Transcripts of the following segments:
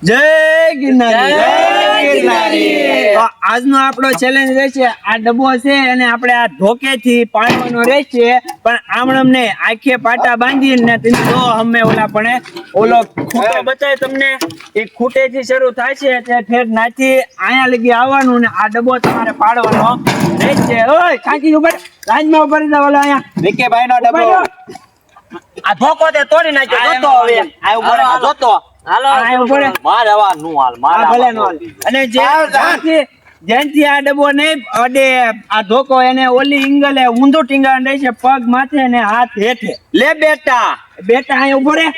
જય ગિરનારી તો આજનો આપણો ચેલેન્જ રહેશે આ ડબ્બો છે અને આપણે આ ધોકેથી પાડવાનો રહેશે પણ આમણમ ને આખે પાટા બાંધીને તમે જો અમે ઓલો ખૂટો બતાય તમને એ ખૂટેથી શરૂ થાય છે એટલે ઠેર નાથી અહીંયા લગી આવવાનું ને આ ડબ્બો તમારે પાડવાનો રહેશે ઓય કાકી ઉપર રાજમાં ઉપર ઓલા અહીંયા વિકેભાઈ નો ડબ્બો આ ધોકો તે તોડી નાખ્યો જોતો હવે આ ઉપર જોતો હાલો મારે આવા નું હાલ મારે ભલે નો હાલ અને જેનથી આ ડબ્બો નહીં અડે આ ધોકો એને ઓલી ઇંગલે ઊંધું ટીંગાણ દે છે પગ માથે ને હાથ હેઠે લે બેટા અહીં ઉભો રે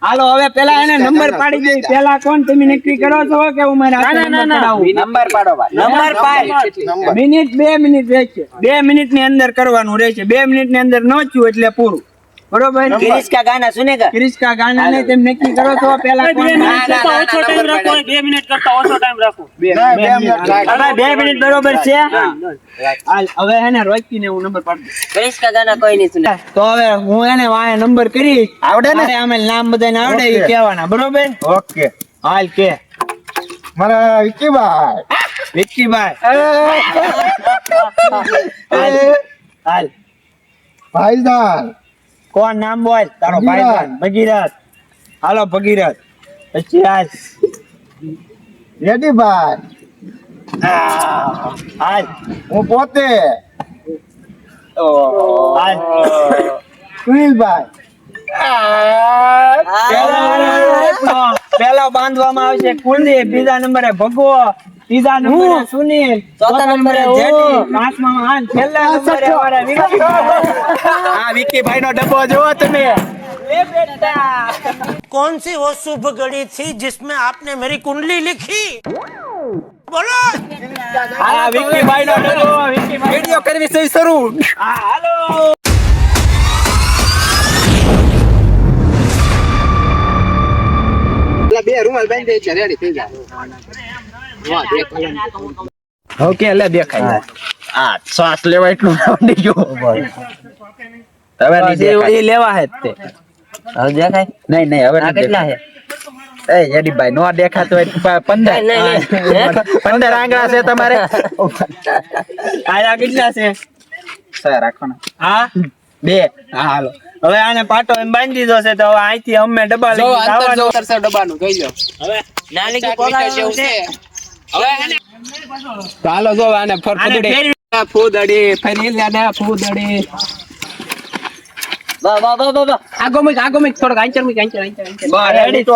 હાલો હવે પેલા એને નંબર પાડી દે પેલા કોણ તમે નક્કી કરો છો કે હું મારા નંબર પાડો ભાઈ નંબર પાડ મિનિટ 2 મિનિટ રહેશે 2 મિનિટ ની અંદર કરવાનું રહેશે 2 મિનિટ ની અંદર ન થયું એટલે પૂરું बरोबर क्रिश का गाना सुनेगा क्रिश का गाना ने तुम नक्की करो तो पहला कौन ओछो टाइम रखो 2 मिनिट करता ओछो टाइम રાખો 2 मिनिट बरोबर છે હાલ હવે એને રોકીને હું નંબર પાડ દઉં ક્રિશ का गाना કોઈ નહીં સુને તો હવે હું એને વાય નંબર કરી આવડે ને અમે નામ બધાને આવડે એ કહેવાના બરોબર ઓકે હાલ કે મારા વિક્કીભાઈ હાલ ભાઈજાન કોણ નામ બોલ તારો ભાઈ ભગીરથ હાલો ભગીરથ પછી હાલ રેડી ભાઈ હાલ હું પોતે હાલ સુનિલભાઈ પેલા બાંધવામાં આવશે કુલદીપ બીજા નંબરે ભગવો ત્રીજા નંબરે સુનિલ ચોથા નંબરે જેડી પાંચમા હાન છેલ્લા નંબરે અમારા વિકી આ વિકી ભાઈ નો ડબ્બો જોવો તમે લે બેટા कौन सी वो शुभ घड़ी थी जिसमें आपने मेरी कुंडली लिखी बोलो આ વિકી ભાઈ નો ડબ્બો વિકી ભાઈ વિડિયો કરવી છે શરૂ હા હાલો બે રૂમાલ બાંધી દે રેડી થઈ જાય ઓકે લે દેખાય આ શ્વાસ લેવા એટલું આવડી ગયો હવે નીચે લેવા હે તે હવે દેખાય નહીં હવે કેટલા હે એ જેડીભાઈ નો દેખાતો 15 આંગળા છે તમારે આયા કેટલા છે સર રાખોના હા 2 હા હાલો હવે આને પાટો એમ બાંધી દીધો છે તો હવે અહીંથી અમે ડબ્બા લઈ આવવાનું જો અંતર ડબ્બાનું જોઈ લો હવે નાલી કે પોલા છે હવે આને ચાલો જો આને ફૂદડી ફરી લેને ફૂદડી બા આગો મિક થોડો આંચર બા રેડી છે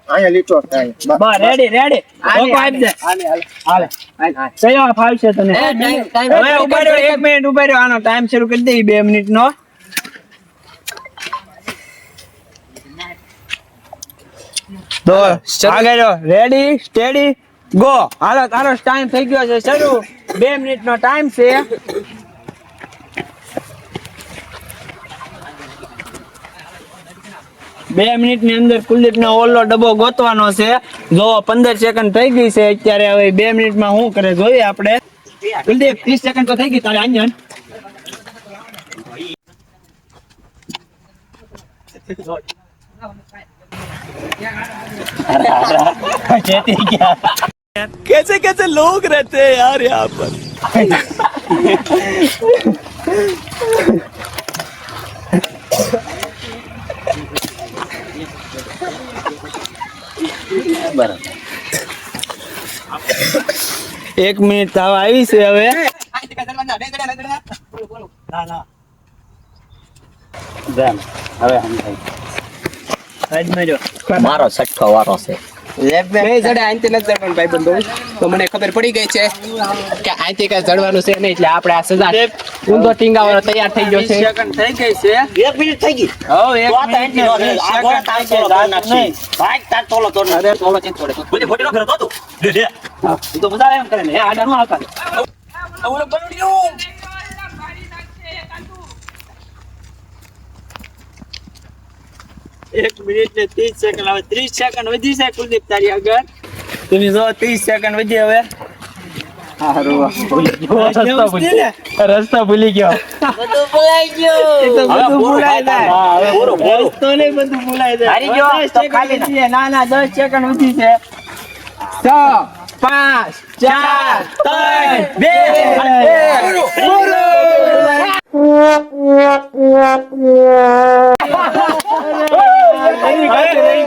અહીંયા લીટો થાય બા રેડી ઓકો આવી દે હાલે કયો ફાવશે તને હવે ઉભા રહ્યો 1 મિનિટ ઉભા રહ્યો આનો ટાઈમ શરૂ કરી દે 2 મિનિટ નો તો આગળ રેડી સ્ટેડી ગો હાલો તારો ટાઈમ થઈ ગયો છે શરૂ 2 મિનિટ નો ટાઈમ છે બે મિનિટ ની અંદર કુલદીપ નો ઓલો ડબ્બો ગોતવાનો છે જો 15 સેકન્ડ થઈ ગઈ છે અત્યારે હવે 2 મિનિટ માં શું કરે જોઈએ આપણે કુલદીપ 30 સેકન્ડ તો થઈ ગઈ તારે આંજન कैसे कैसे लोग रहते हैं यार यहाँ पर એક મિનિટ તાવ આવી છે હવે મારો છઠ્ઠો વારો છે તો મને ખબર પડી ગઈ છે કે આંથી કઈ જડવાનું છે નહીં એટલે આપણે આ સજા ઊંધો ટીંગાવાનો તૈયાર થઈ ગયો છે સેકન્ડ થઈ ગઈ છે 1 મિનિટ થઈ ગઈ હવે 1 મિનિટ ભાઈ તાર તોલો તોડ અરે તોલો ચેન્જ થોડે બધી ફોટો ફેરો તો તું તો બધા એમ કરે ને આડા નું આવતા ઓલો બનડ્યું 1 મિનિટ ને 30 સેકન્ડ હવે 30 સેકન્ડ વધી છે કુલદીપ તારી આગળ તમે જો 30 સેકન્ડ વધી હવે રસ્તો ભૂલી ગયો બધું ભૂલાઈ ગયું. એ તો હવે બધું પૂરું ભૂલાઈ થાય. જાય. હા, હવે પૂરું, પૂરું. રસ્તો નહીં, બધું ભૂલાઈ જાય. હારી ગયો, 10 તો સેકન્ડ ખાલી વધી છે. ના 10 સેકન્ડ વધી છે. 6 5 4 3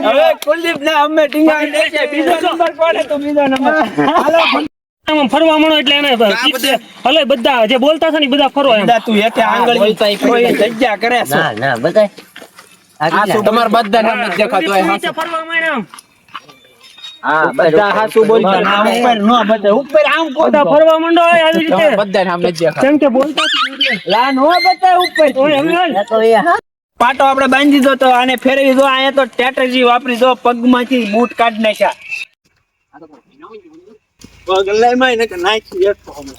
હવે કુલદીપ ને અમે ટીંગા દેશે. બીજો નંબર કોને? તો બીજો નંબર. હાલો આમ ફરવા મળો એટલે એને હલે બધા જે બોલતા છે ને ઈ બધા ફરો એમ બધા તું એકે આંગળી કોઈ જગ્યા કરે છે. ના ના બધાય આ શું તમાર બધા નામ નથી દેખાતું હોય નીચે ફરવા માંડ્યા આમ. હા બધા હાચું બોલતા. ના, ઉપર ન બધા ઉપર આમ બધા કોદો. ફરવા માંડો હોય આવી તમાર રીતે બધા નામ નથી દેખાતું કેમ કે બોલતા છે એટલે. લા નો બધા ઉપર. ઓય હવે હાલ. તો એ હા પાટો આપણે બાંધી દીધો તો આને ફેરવી દો. અહીંયા તો સ્ટ્રેટેજી વાપરી દો. પગમાંથી બૂટ કાઢી નાખ્યા. પગ લઈ માં ને નાખી એકતો અમે.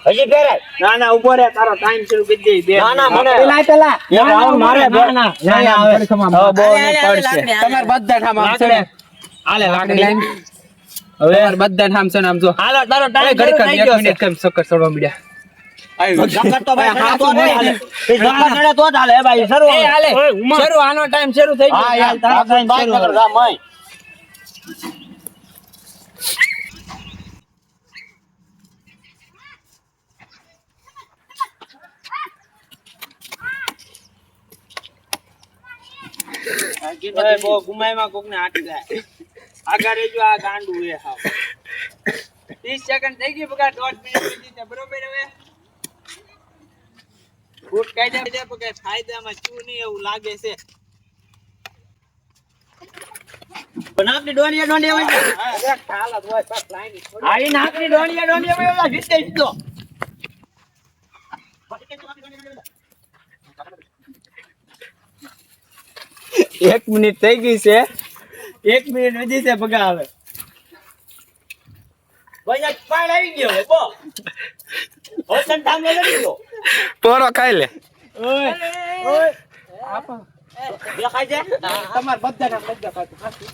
હજી ફેરાય. ના ના ઉભો રે, તારો ટાઈમ શરૂ કરી દે. બે ના, ના, મને- પેલા પેલા ના, ના, મારે ના, ના, ના ના હવે હવે બહુ નહીં પડશે. તમાર બધા નામ આમ છે ને હાલે લાકડી લાકડી. લાઈન હવે બધા નામ છે ને આમ જો હાલો તારો અરે ટાઈમ ઘડી શરૂ થઈ એક ગયો મિનિટ છે. કેમ સક્કર ચડવા મળ્યા જગત તો ભાઈ હા, તો તો નહીં હાલે. હાલે. એ જગત નડે તો જ હાલે હે ભાઈ શરૂ એ હાલે ઓય, ઉમા. શરૂ આનો ટાઈમ શરૂ થઈ ગયો. હા હાલ, યાર તારો તારો ટાઈમ શરૂ નગર હવે. ગામ હોય. ઓય, બહુ ગુમાઈમાં કોકને હાટી જાય. આગળ રહેજો, આ ગાંડું એ હાવ. 30 સેકન્ડ થઈ ગઈ બગા. 1.5 મિનિટ સુધી છે. બરોબર હવે બૂટ કાઢ્યા છે પણ કઈ ફાયદામાં શું નહીં એવું લાગે છે. પણ આપણી ડોનિયા ડોનિયા હોય ને. હા, એક હાલત હોય, બસ લાઈન છોડી. આ ઈ નાકની ડોનિયા ડોનિયા હોય ઓલા જીતે જીતો. એક મિનિટ થઈ ગઈ છે. 1 મિનિટ વધી છે બગા હવે. ભાઈ આ પાડ આવી ગયો હે બો. હોસન ધામ લડી ગયો. પોરો ખાઈ લે ઓય ઓય દેખાય છે? તમાર બધા નામ બધા પાછું.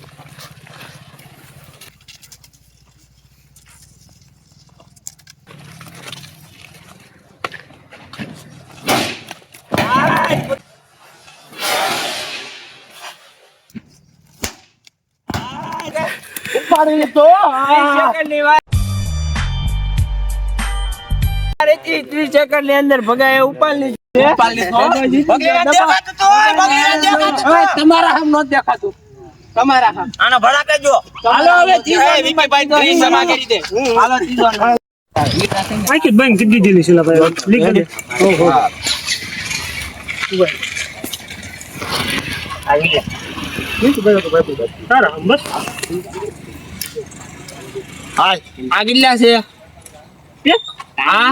ઉપાડી લીધો. 30 સેકન્ડની વાત. 30 સેકન્ડ ની અંદર ભગાએ ઉપાડી લીધી છે. ભગવાન દેખાતું તો હોય, ભગવાન દેખાતું તો. હવે તમારા હામ નો દેખાતું તમારા હામ આનો ભડા કરજો. હાલો હવે ત્રીજો એ વિકીભાઈ તો ઈ જમા કરી દે હાલો ત્રીજો નંબર. આખી બેંક કીધી દીધી છે લા ભાઈ લીક દે ઓહો આવી ગયા. તારા આમ બસ હાલ આ કેટલા છે એક હા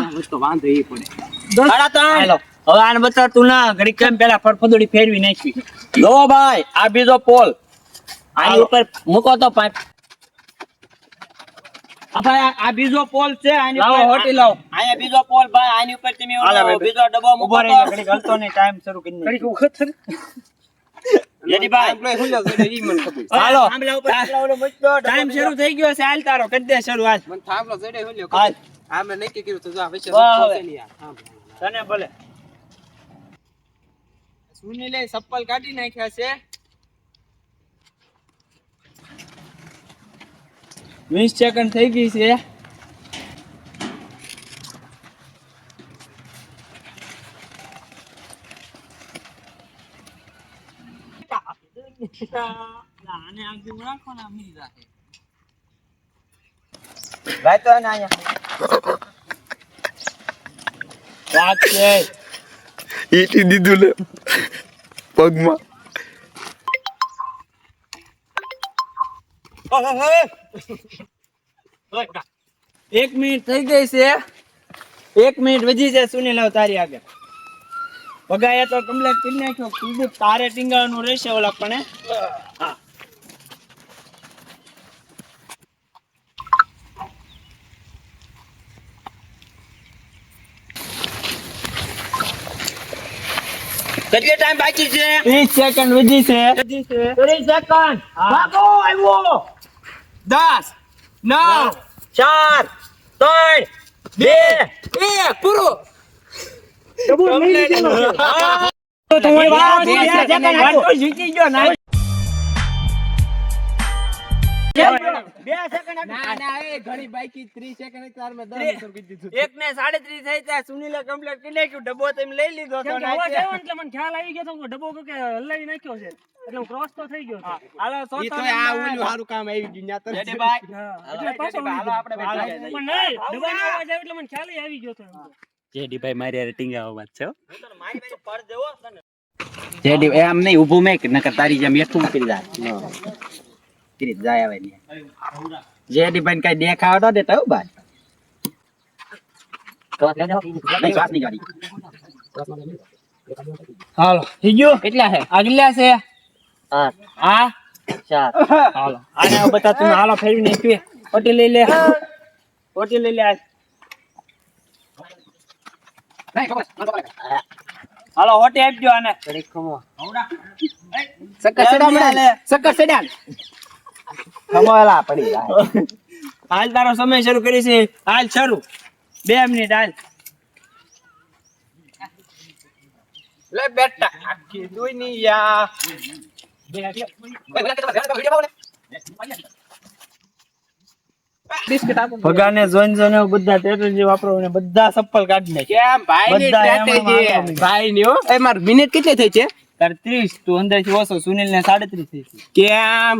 સાડા ત્રણ. હાલો હવે આને બતાવ તું ના ઘડી કેમ પેલા ફડફડોડી ફેરવી નાખી. લો ભાઈ આ બીજો પોલ આની ઉપર મૂકો તો પાઇપ. ભાઈ આ બીજો પોલ છે. આની લાવો, ઉપર હોટી લાવો. અહીંયા બીજો પોલ ભાઈ આની ઉપર તમે ઓલો હાલે ભાઈ. બીજો ડબ્બો મૂકો તો ઘડી હલતો નહીં. ટાઈમ શરૂ કરી નાખી. કડીક વખત છે યદી ભાઈ ઈ મને ખબર હાલો થાંભલા ઉપર થાંભલા ઓલો મૂકજો. ટાઈમ શરૂ થઈ ગયો છે. હાલ તારો કરી દે શરૂ. હાલ મને થાંભલો જડે હોલ્યો હાલ આમે નક્કી કર્યું તો જો આ વિશે વાહ, હવે. છે ને યાર થાંભલો તને ભલે સુનીલે ચપ્પલ કાઢી નાખ્યા છે. 20 સેકન્ડ થઈ ગઈ છે. આને આગળ રાખો ને આમ નહીં રાખે. ભાઈ તો ને અહીંયા વાત છે. ઈટી દીધું લે પગમાં એક મિનિટ થઈ ગઈ છે. 1 મિનિટ વધી છે. સુની લાવ તારી આગળ. પગાયા તો કમ્પ્લીટ કરી નાખ્યો. કુલદીપ તારે ટીંગાવાનું રહેશે ઓલા પણ. હા કેટલો ટાઈમ બાકી છે? 30 સેકન્ડ વધી છે. 30 સેકન્ડ. ભાગો આવ્યો. 10 9 4 3 2 1 પૂરું. ડબ્બો લઈ લીધેલો છે. તો તમારી બે વાત સેકન્ડ વાત તો જીતી ગયો ના ના એ ઘણી બાકી 30 સેકન્ડ તાર મે 10 મીટર કીધી દીધું. 1:37 થઈ ત્યાં સુનિલે કમ્પ્લીટ કરી નાખ્યું ડબ્બો તમે લઈ લીધો કેમ તો કે અવાજ આવ્યો ને એટલે મને ખ્યાલ આવી ગયો તો કે ડબ્બો કે હલાવી નાખ્યો છે એટલે હું ક્રોસ તો થઈ ગયો હતો. હાલો ઈ તો આ ઓલું સારું કામ આવી ગયું ન્યા તરત. હા, એટલે પાછો આવી ગયો. આપણે પણ નહીં ડબ્બાનો અવાજ આવ્યો એટલે મને ખ્યાલ આવી ગયો હતો. જેડીભાઈ મારી હારે ટીંગાવામાં છે હો. જેડી એમ નહીં ઊભું મેક નકર તારી જેમ એકઠું કરી જાય કરી જાય હવે ને જેડી ભાઈ કઈ દેખાવ તો દેતા હો ભાઈ નહીં શ્વાસ નહીં ગાડી હાલો થઈ ગયો કેટલા છે? આગલા છે હા 4 હાલો આને હવે બતા તમે હાલો ફેરવી નાખી ઓટી લઈ લે ઓટી લઈ લે નહીં ખબર હાલો ઓટી આપજો આને સક્કર સડા સક્કર સડા ખમોલા પડી જાય હાલ તારો સમય શરૂ કરી છે હાલ શરૂ 2 મિનિટ હાલ લે બેટા આખી દુનિયા બિસ્કિટ આપો. ભગાને જોઈને બધા ટેટજી વાપરો ને બધા ચપ્પલ કાઢી નાખે કેમ ભાઈ ની બધા સ્ટ્રેટેજી એમાં ભાઈ ની હો એ માર મિનિટ કેટલી થઈ છે? તાર 30 તું અંદર થી ઓછો સુનિલ ને 37 થઈ છે કેમ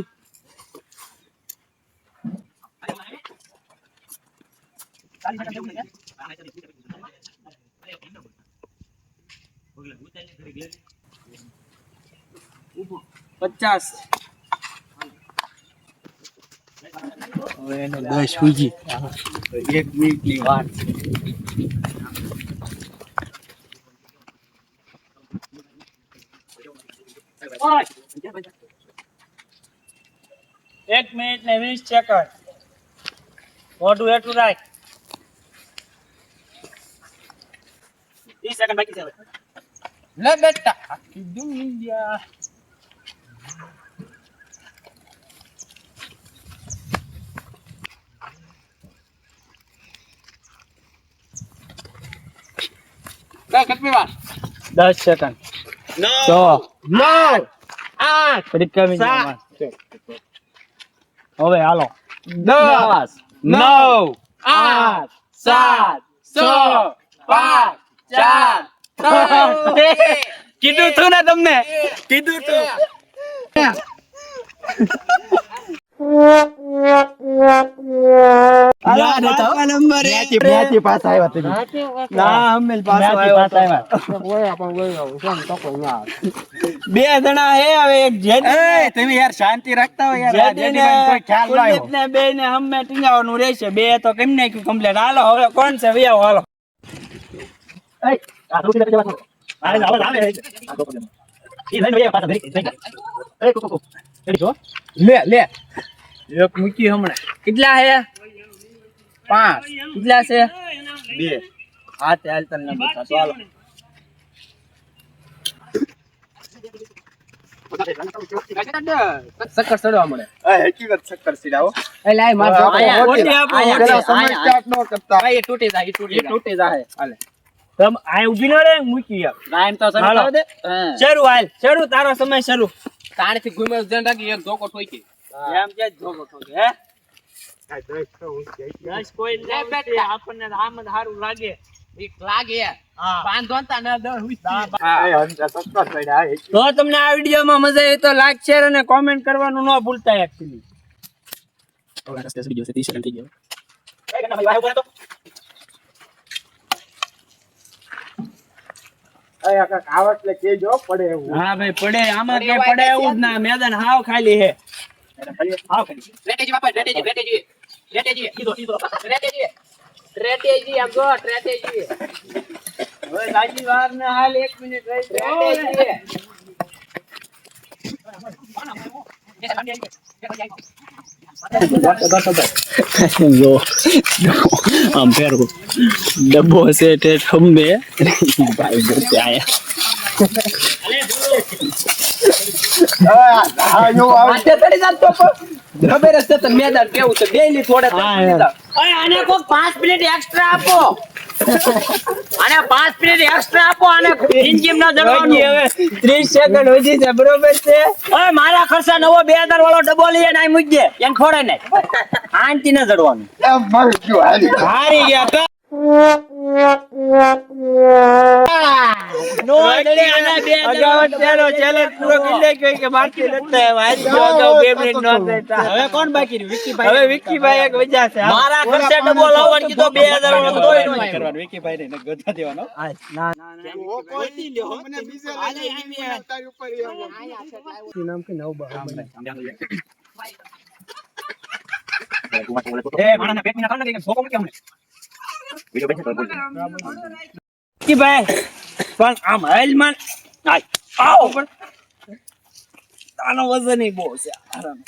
પચાસ હવે એને 10 સુજી 1 મિનિટ ની વાત એક મિનિટ ને 20 સેકન્ડ મોઢું એટલું રાખ 30 સેકન્ડ બાકી છે હવે. લે બેટા આખી દુનિયા લે કેટલી વાર 10 સેકન્ડ 6 9 8 પરીક્ષા મી સાત. હવે હાલો 10 9 8 7 6 5 4 3 કીધું તું ને તમને કીધું તું ન્યાથી પાછા આવ્યા તમે ના હમેલ પાછો આવ્યો બે જણા હે હવે એક જેડી તમે યાર શાંતિ રાખતા હો યાર જેડી ને કુલદીપ ને બે ને હમે ટીંગાવાનું રહેશે બે તો કેમ નાખ્યું કમ્પ્લીટ હાલો હવે કોણ છે વિયાવ હાલો લે લે એક મૂકી હમણાં કેટલા હે 5 કેટલા છે 2 હા તે હાલ તને બતા તો હાલો સક્કર સડવા મળે હકીકત ચક્કર સીડાવો એ લાય માર આયા, ઓટી આપો, ઓટી. સ્ટાર્ટ ન કરતા ભાઈ એ તૂટી જાય એ તૂટી જાય હાલે તમ આ ઊભી ન રે મૂકી યાર ટાઈમ તો હાલો. સમજાવ દે શરૂ હાલ શરૂ તારો સમય શરૂ તાણથી ઘુમે ધ્યાન રાખી એક ધોકો ઠોકી એમ કે જોગો ઠોકે હે 10 કોઈ લે બેટા આપણને આમ જ સારું લાગે એક લાગે હા બાંધોતા ન દર હુઈ તો તમને આ વિડીયોમાં મજા આવી તો લાઈક શેર અને કોમેન્ટ કરવાનું ન ભૂલતા એકચ્યુઅલી હા ભાઈ પડે આમાં કે પડે એવું જ ના મેદાન હાવ ખાલી હે સ્ટ્રેટેજી વાપર સ્ટ્રેટેજી સ્ટ્રેટેજી આમ જો સ્ટ્રેટેજી હવે લાગી વાર ને હાલ 1 મિનિટ રહી સ્ટ્રેટેજી જો આમ ફેરવું ડબ્બો છે તે ખંભે ભાઈ બોલતે આયા માથે ચડી જાત તો પણ. ખબર જ છે તને મેદાન કેવું છે ડેઈલી થોડે ઓય આને કોક 5 મિનિટ એક્સ્ટ્રા આપો આને 5 મિનિટ એક્સ્ટ્રા આપો આને ઇન્જિન ના જડવાનું હવે 30 સેકન્ડ વધી છે બરોબર છે ઓય મારા ખર્ચા નવો 2000 વાળો ડબ્બો લઈ આને મૂકી દે એને ખોડે ને આંટી ના જડવાનું હારી ગયા તો નો એટલે આના 2000 અગાઉ તેનો challenge પૂરો કરી નાખ્યો કે બાકી નથી આવ્યા. હારી ગયો અગાઉ 2 મિનિટ નો થતા. હવે કોણ બાકી રહ્યું? વિક્કીભાઈ. હવે વિક્કીભાઈ એક વજ્યા છે મારા ખર્ચા ડબ્બો લાવવાનું કીધો 2000 વાળો તોય નો કરવાનું વિક્કીભાઈ ને ગોતા દેવાનો. વિક્કીભાઈ પણ આમ હાલમાં આવો પણ આનો વજન ય બહુ છે આરામ.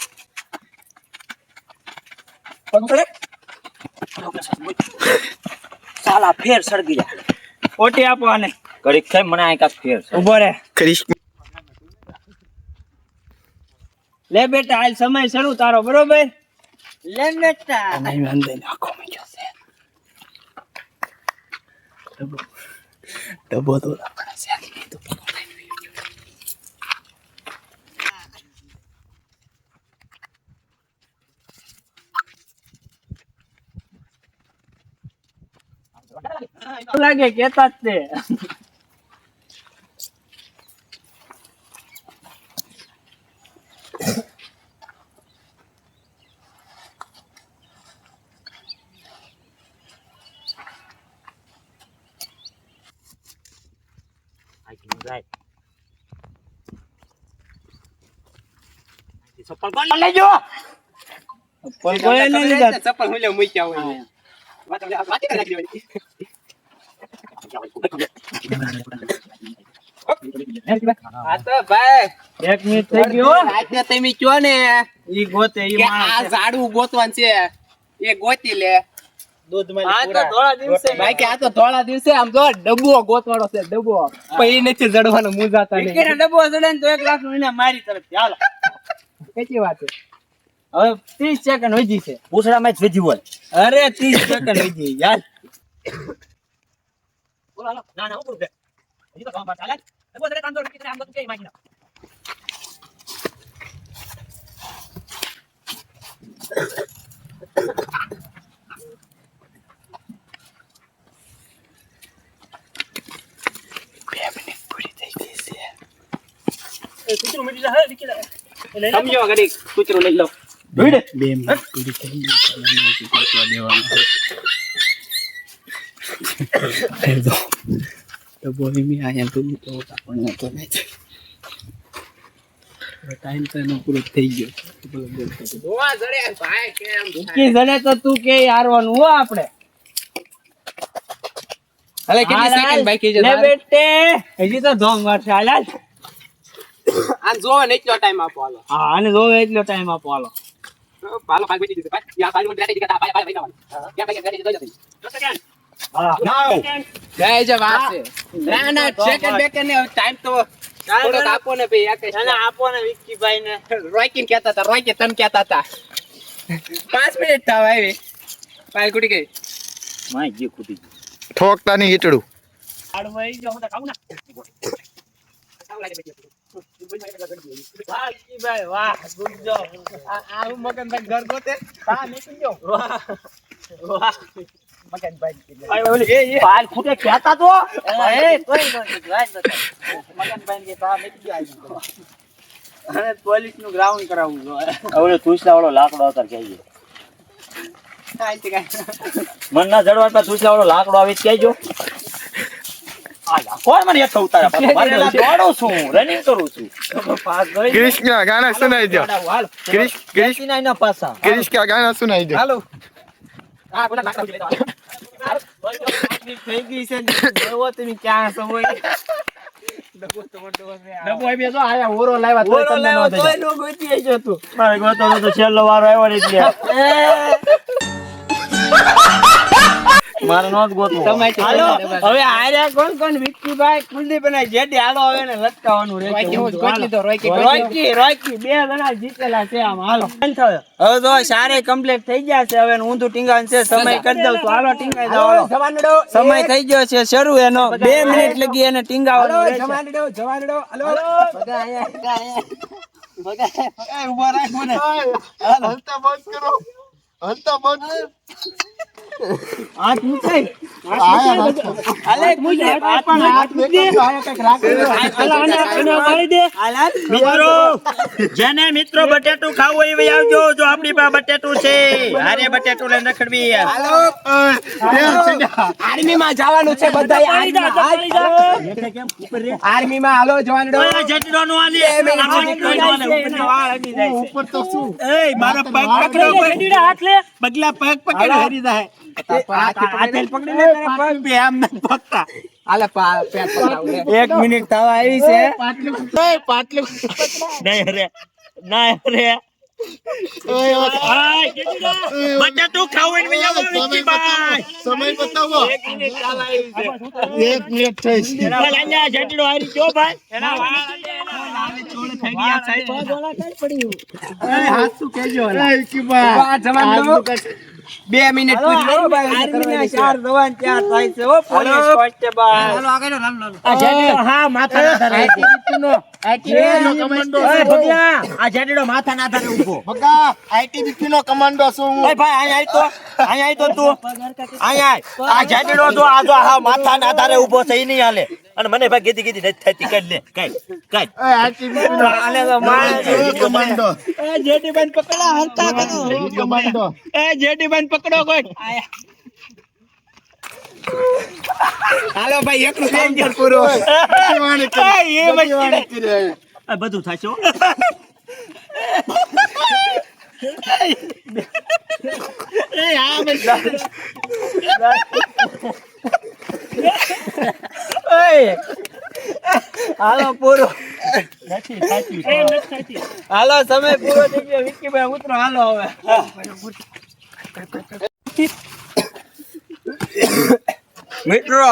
સાલા ફેર સળગી જા ઓટી આપો આને ઘડીક થઈ મને આ કાક ફેર ઉભો રે લે બેટા હાલ સમય શરૂ તારો બરોબર લે બેટા લાગે કેતા જ તે લેજો પણ કોઈ નહીં લીધા ચપ્પલ હું લે મૂક્યા હોય વાતી કરી નાખી દેવાની. આ તો ભાઈ 1 મિનિટ થઈ ગયો રાતને તમે કયો ને ઈ ગોતે ઈ કે આ માણસ ઝાડવું ગોતવાનું છે એ ગોતી લે. આ તો થોડા દિવસે ભાઈ કે આ તો ધોળા દિવસે આમ જો ડબ્બો ગોતવાનો છે ડબ્બો પછી નથી જડવાનો મુજાતા નહીં. વિકેટ ડબ્બો ચડે ને તો 1 લાખ નું ઇનામ મારી તરફથી હાલો કેટલી વાત છે? હવે 30 સેકન્ડ વધી છે પૂછડા મેચ વિધી હોય અરે 30 સેકન્ડ વધી યાર બોલો હાલો ના ના ઉપર હજી તો કામ ચાલે ડબ્બો દરે કામ તો કિતને આમ તો કે માગી ના સમજો ઘડી કૂતરું લઈ લો. ધોવા જડે ભાઈ કેમ કી જડે તો તું કે હારવાનું હો આપણે હાલે કેટલી સેકન્ડ બાકી છે લે તારે? બેટે હજી તો ધોમ મારશે હાલ હાલ. આને જોવે ને એટલો ટાઈમ આપો હાલો. હા આને જોવે એટલો ટાઈમ આપો હાલો હાલો ભાઈ બેઠી દીધું ભાઈ યા ભાઈ મને બેઠી દીધા ભાઈ ભાઈ ભાઈ યા ભાઈ બેઠી દીધો જતી. જય જય વાત છે. ના ના સેકન્ડ બેકન્ડ ને ટાઈમ તો થોડો આપો ને ભાઈ એક અને આપો ને વિક્કીભાઈ ને રોકીને કહેતા હતા રોકી તમ કહેતા હતા 5 મિનિટ થાવ આવી પાલ કુટી ગઈ માય જે ખૂટી ઠોકતાની હીટડું આડવાઈ જો હું તો ખાવું ના વાહ વિક્કીભાઈ વાહ ગુડ જોબ આ હું મગનભાઈ ઘર ગોતે હા નીકળી ગયો વાહ મગનભાઈ પાલ ખૂટે કહેતા તો અને પોલીસ નું ગ્રાઉન્ડ કરાવવું જોઈએ હવે તુસલા વાળો લાકડો અવતાર કહેજો મન ના જડવા પર તુસલા વાળો લાકડો આવી કહેજો આ કોણ મને એક ઉતારા પાછો મારે દોડું છું રનિંગ કરું છું પાસ ગઈ ક્રિષ્કા ગાના સુનાઈ દો ક્રિસ્ટિના ના પાસા ક્રિષ્કા ગાના સુનાઈ દો હાલો આ બોલા લાકડો લઈ જાઓ થઈ ગઈ છે જોવો તમે ક્યાં છો હોય ડબ્બો આવી બેસો આયા ઓરો લાવ્યા તો તમને ન દેજો નો ગોતી જો તું મારે ગોતો તો છેલ્લો વારો આવ્યો ને એટલે મારે નો જ ગોતવો. હાલો હવે આર્યા કોણ વિક્કીભાઈ કુલદીપ અને જેડી હાલો હવે એને લટકાવવાનું રહેશે. રોકી બે જણા જીતેલા છે આમ હાલો. હવે તો સારે કમ્પ્લીટ થઈ ગયા છે હવે ઊંધું ટીંગાણ છે સમય કરી દઉં તો હાલો ટીંગાઈ દો હાલો. સમય થઈ ગયો છે શરૂ એનો 2 મિનિટ લગી એને ટીંગાવાનું રહેશે. હલતા બંધ કરો. હલતા બંધ. હાથ મૂકાય હાલે હાથ મૂકી દે. હાલો, આને વાળી દે. મિત્રો જેને મિત્રો બટેટું ખાવું હોય એ આવજો. જો આપણી પાસે બટેટું છે. હારે બટેટું લઈને રખડવી. આર્મી માં જવાનું છે બધા પાડી જા, પાડી જા. આર્મી માં હાલો જવાનું ઓય, જેટલો નો આલી. ઉપર તો શું? એય, મારો પગ પકડો કોઈ. જેડીડા હાથ લે. બગલા પગ પકડી હરી જાય. હાથેલ પકડી લે તારા પગ બે આમ ન પકતા. હાલે પેટ પકડાવું 1 મિનિટ થવા આવી છે. નહીં રે. નહીં રે. આય, જેડીડા. બટેટું ખાવું હોય ને આવો વિક્કીભાઈ. સમય બતાવો. 1 મિનિટ થવા આવી છે. 1 મિનિટ થઈ છે. બોલ, અહીંયા જેડીડો હારી ગયો ભાઈ. એના વાળ આજે એના લાલ ચોળ થઈ ગયા સાહેબ. હાથ શું કહેજો? જવાનું. 2 મિનિટ આર્મીના 4 જવાન ત્યાં થાય છે હો પોલીસ કોન્સ્ટેબલ. હા, માથા ના ધરે. ઓય, ભગલા, આ જેડીડો માથા ના ધરે ઊભો. બકા આઈટીબીપી નો કમાન્ડો છું હું. ઓય ભાઈ, અહીંયા આય તો તું. અહીંયા આય. આ જેડીડો જો આ જો હા માથા ના ધરે ઊભો છે ઈ નહીં હાલે. અને મને ભાઈ ગીધી નથી થતી. કાઢ લે. કાઢ. આઈટીબીપી નો આને તો મારે કમાન્ડો. જેટીભાઈ પકડા હરતા કરો. કમાન્ડો. જેટીભાઈ પકડો કોઈ. હાલો ભાઈ એકલું કામ કર પૂરો વાણી કરી. એ વચ્ચે વાણી કરી. આ બધું થશે હો. ઓય હાલો પૂરો. એ નથી થતી. હાલો સમય પૂરો થઈ ગયો વિક્કીભાઈ ઉતરો હાલો હવે. મિત્રો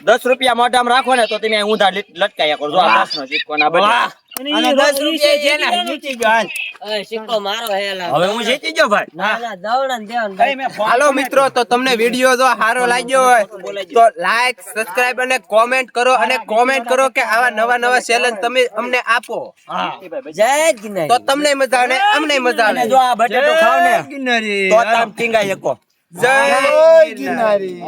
10 રૂપિયા મોઢામાં રાખો ને તો તમે ઊંધા લટકાયા કરો. જો આ 10 નો સિક્કો ના બદલે. અને 10 રૂપિયા છે ને જીતી ગયો હાલ. હવે હું જીતી ગયો ભાઈ. હાલો મિત્રો તો તમને વિડીયો જો સારો લાગ્યો હોય તો લાઈક સબસ્ક્રાઇબ અને કોમેન્ટ કરો અને કોમેન્ટ કરો કે આવા નવા ચેલેન્જ તમે અમને આપો તો તમને મજા આવે અમને મજા અને આવે જો આ બટેટો ખાવ ને ગિરનારી. તો તામ ટીંગાઈ શકો. જય ગિરનારી.